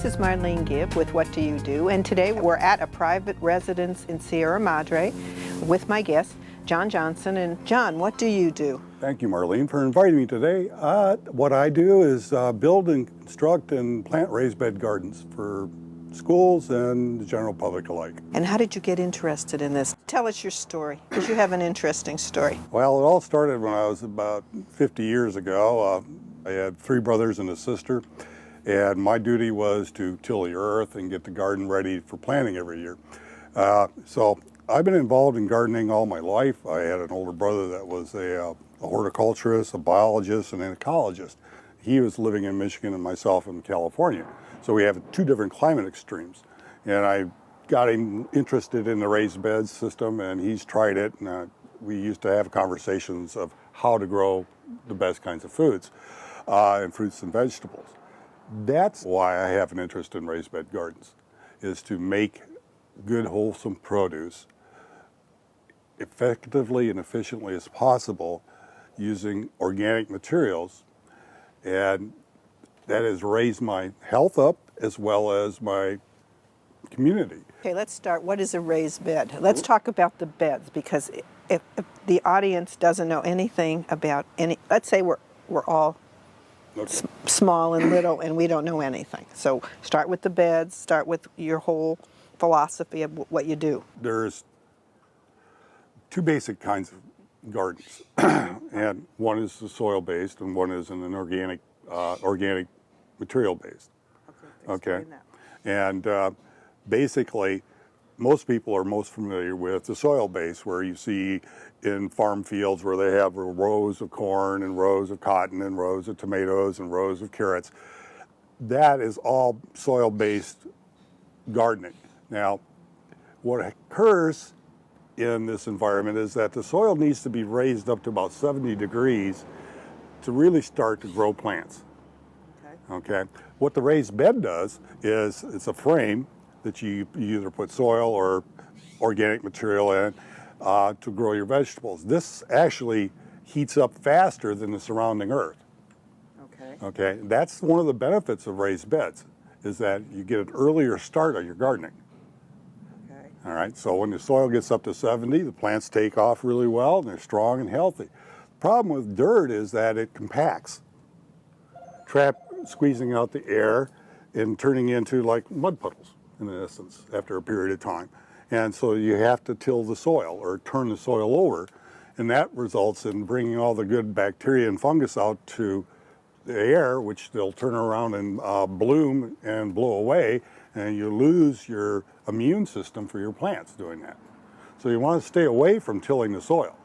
This is Marlene Gibb with What Do You Do? And today we're at a private residence in Sierra Madre with my guest, John Johnson. And John, what do you do? Thank you, Marlene, for inviting me today. What I do is build and construct and plant raised bed gardens for schools and the general public alike. And how did you get interested in this? Tell us your story, because you have an interesting story. Well, it all started when I was about 50 years ago. I had 3 brothers and a sister, and my duty was to till the earth and get the garden ready for planting every year. So I've been involved in gardening all my life. I had an older brother that was a horticulturist, a biologist, and an ecologist. He was living in Michigan and myself in California. So we have 2 different climate extremes. And I got him interested in the raised bed system, and he's tried it. And we used to have conversations of how to grow the best kinds of foods and fruits and vegetables. That's why I have an interest in raised bed gardens, is to make good, wholesome produce effectively and efficiently as possible using organic materials. And that has raised my health up as well as my community. Okay, let's start. What is a raised bed? Let's talk about the beds, because if the audience doesn't know anything about any, let's say we're all small and little and we don't know anything. So start with the beds, start with your whole philosophy of what you do. There's 2 basic kinds of gardens, and one is the soil-based and one is an organic material-based. Okay. And basically, most people are most familiar with the soil-based, where you see in farm fields where they have rows of corn and rows of cotton and rows of tomatoes and rows of carrots. That is all soil-based gardening. Now, what occurs in this environment is that the soil needs to be raised up to about 70 degrees to really start to grow plants. Okay. What the raised bed does is it's a frame that you either put soil or organic material in to grow your vegetables. This actually heats up faster than the surrounding earth. Okay. That's one of the benefits of raised beds, is that you get an earlier start on your gardening. All right, so when the soil gets up to 70, the plants take off really well and they're strong and healthy. The problem with dirt is that it compacts, squeezing out the air and turning into like mud puddles, in essence, after a period of time. And so you have to till the soil or turn the soil over, and that results in bringing all the good bacteria and fungus out to the air, which they'll turn around and bloom and blow away, and you lose your immune system for your plants doing that. So you want to stay away from tilling the soil.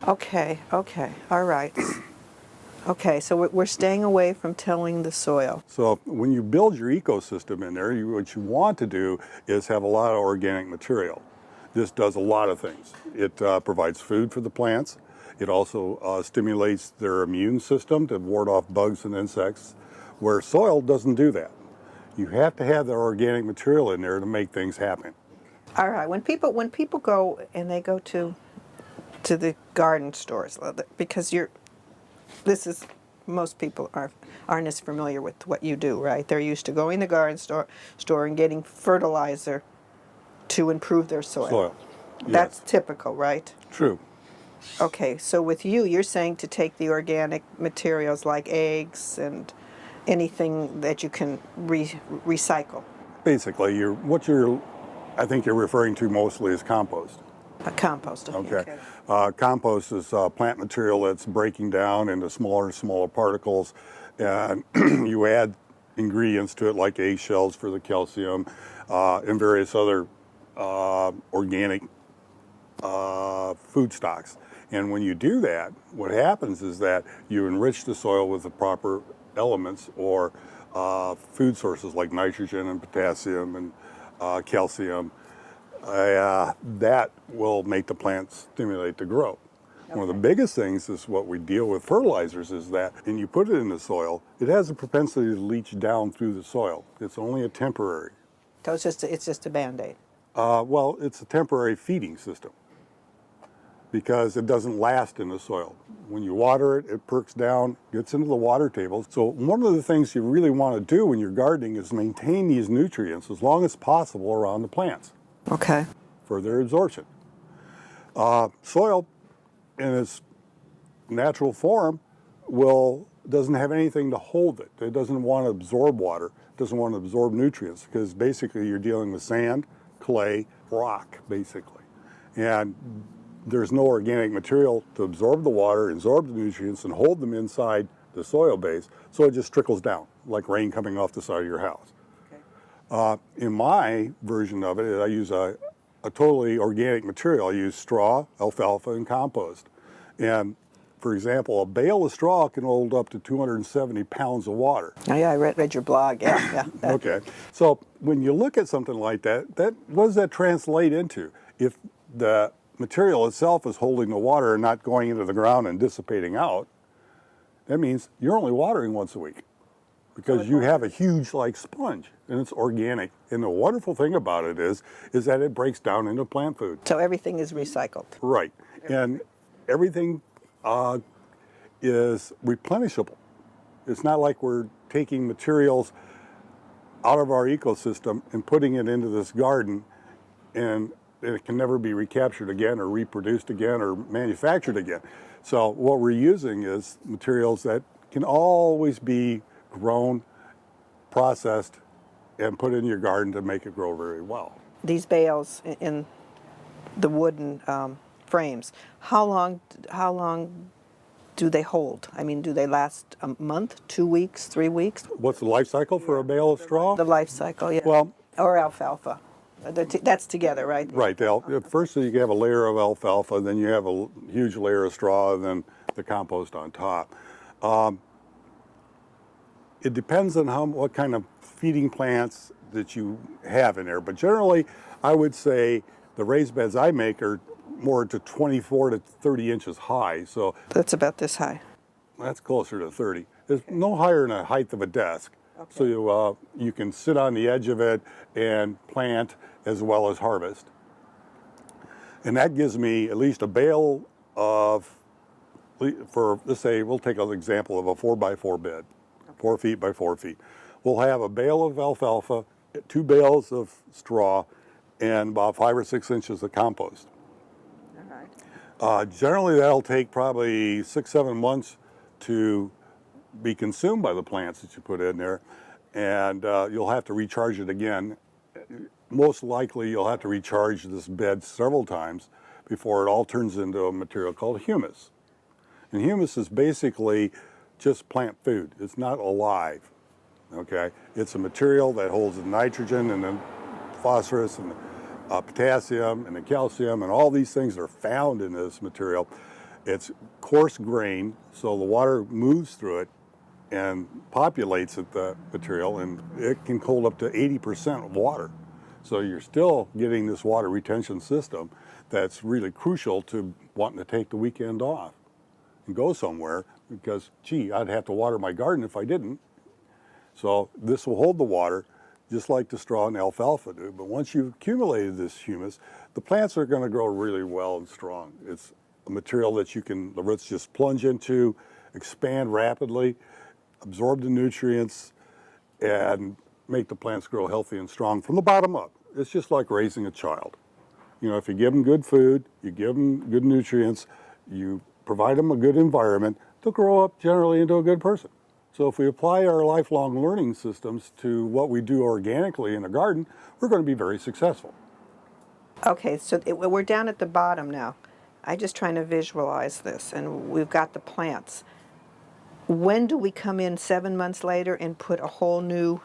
Okay, all right. Okay, so we're staying away from tilling the soil. So when you build your ecosystem in there, what you want to do is have a lot of organic material. This does a lot of things. It provides food for the plants. It also stimulates their immune system to ward off bugs and insects, where soil doesn't do that. You have to have the organic material in there to make things happen. All right, when people go and they go to the garden stores, because most people aren't as familiar with what you do, right? They're used to going to the garden store and getting fertilizer to improve their soil. Yes. That's typical, right? True. Okay, so with you're saying to take the organic materials like eggs and anything that you can recycle. Basically, I think you're referring to mostly is compost. Compost. Okay. Compost is plant material that's breaking down into smaller and smaller particles, and you add ingredients to it like eggshells for the calcium and various other organic food stocks. And when you do that, what happens is that you enrich the soil with the proper elements or food sources like nitrogen and potassium and calcium. That will make the plants stimulate to grow. Okay. One of the biggest things is what we deal with fertilizers is that when you put it in the soil, it has a propensity to leach down through the soil. It's only a temporary. So it's just a Band-Aid. Well, it's a temporary feeding system. because it doesn't last in the soil. When you water it, it perks down, gets into the water table. So one of the things you really want to do when you're gardening is maintain these nutrients as long as possible around the plants. Okay. For their absorption. Soil in its natural form doesn't have anything to hold it. It doesn't want to absorb water, it doesn't want to absorb nutrients, because basically you're dealing with sand, clay, rock, basically. And there's no organic material to absorb the water, absorb the nutrients, and hold them inside the soil base, so it just trickles down, like rain coming off the side of your house. Okay. In my version of it, I use a totally organic material. I use straw, alfalfa, and compost. And for example, a bale of straw can hold up to 270 pounds of water. Oh yeah, I read your blog, yeah. Okay, so when you look at something like that, what does that translate into? If the material itself is holding the water and not going into the ground and dissipating out, that means you're only watering once a week, because you have a huge like sponge, and it's organic. And the wonderful thing about it is that it breaks down into plant food. So everything is recycled. Right, and everything is replenishable. It's not like we're taking materials out of our ecosystem and putting it into this garden, and it can never be recaptured again or reproduced again or manufactured again. So what we're using is materials that can always be grown, processed, and put in your garden to make it grow very well. These bales in the wooden frames, how long do they hold? I mean, do they last a month, 2 weeks, 3 weeks? What's the life cycle for a bale of straw? The life cycle, yeah. Well, or alfalfa. That's together, right? Right. First you have a layer of alfalfa, then you have a huge layer of straw, and then the compost on top. It depends on what kind of feeding plants that you have in there, but generally I would say the raised beds I make are more to 24 to 30 inches high. So that's about this high. That's closer to 30. It's no higher than the height of a desk. Okay. So you can sit on the edge of it and plant as well as harvest. And that gives me at least a bale of, let's say, we'll take an example of a 4x4 bed, okay. 4 feet by 4 feet. We'll have a bale of alfalfa, 2 bales of straw, and about 5 or 6 inches of compost. All right. Generally, that'll take probably 6-7 months to be consumed by the plants that you put in there, and you'll have to recharge it again. Most likely, you'll have to recharge this bed several times before it all turns into a material called humus. And humus is basically just plant food. It's not alive, okay? It's a material that holds the nitrogen and the phosphorus and the potassium and the calcium, and all these things are found in this material. It's coarse grain, so the water moves through it and populates the material, and it can hold up to 80% water. So you're still getting this water retention system that's really crucial to wanting to take the weekend off and go somewhere, because, gee, I'd have to water my garden if I didn't. So this will hold the water just like the straw and alfalfa do. But once you've accumulated this humus, the plants are going to grow really well and strong. It's a material that the roots just plunge into, expand rapidly, absorb the nutrients, and make the plants grow healthy and strong from the bottom up. It's just like raising a child. You know, if you give them good food, you give them good nutrients, you provide them a good environment, they'll grow up generally into a good person. So if we apply our lifelong learning systems to what we do organically in a garden, we're going to be very successful. Okay, so we're down at the bottom now. I'm just trying to visualize this, and we've got the plants. When do we come in 7 months later and put a whole new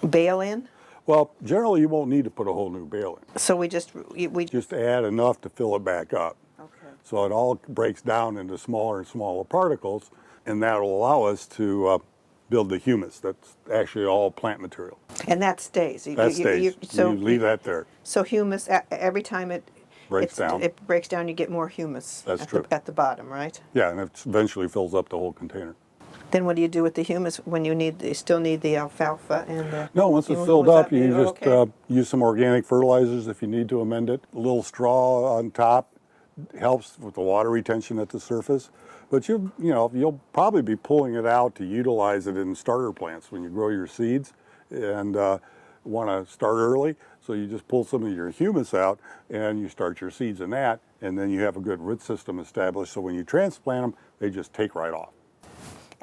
bale in? Well, generally you won't need to put a whole new bale in. So we just add enough to fill it back up. Okay. So it all breaks down into smaller and smaller particles, and that will allow us to build the humus. That's actually all plant material. And that stays. That stays. So you leave that there. So humus, every time it breaks down, you get more humus. That's true. At the bottom, right? Yeah, and it eventually fills up the whole container. Then what do you do with the humus when you still need the alfalfa and the... No, once it's filled up, you just use some organic fertilizers if you need to amend it. A little straw on top helps with the water retention at the surface. But you'll probably be pulling it out to utilize it in starter plants when you grow your seeds, and want to start early. So you just pull some of your humus out and you start your seeds in that, and then you have a good root system established. So when you transplant them, they just take right off.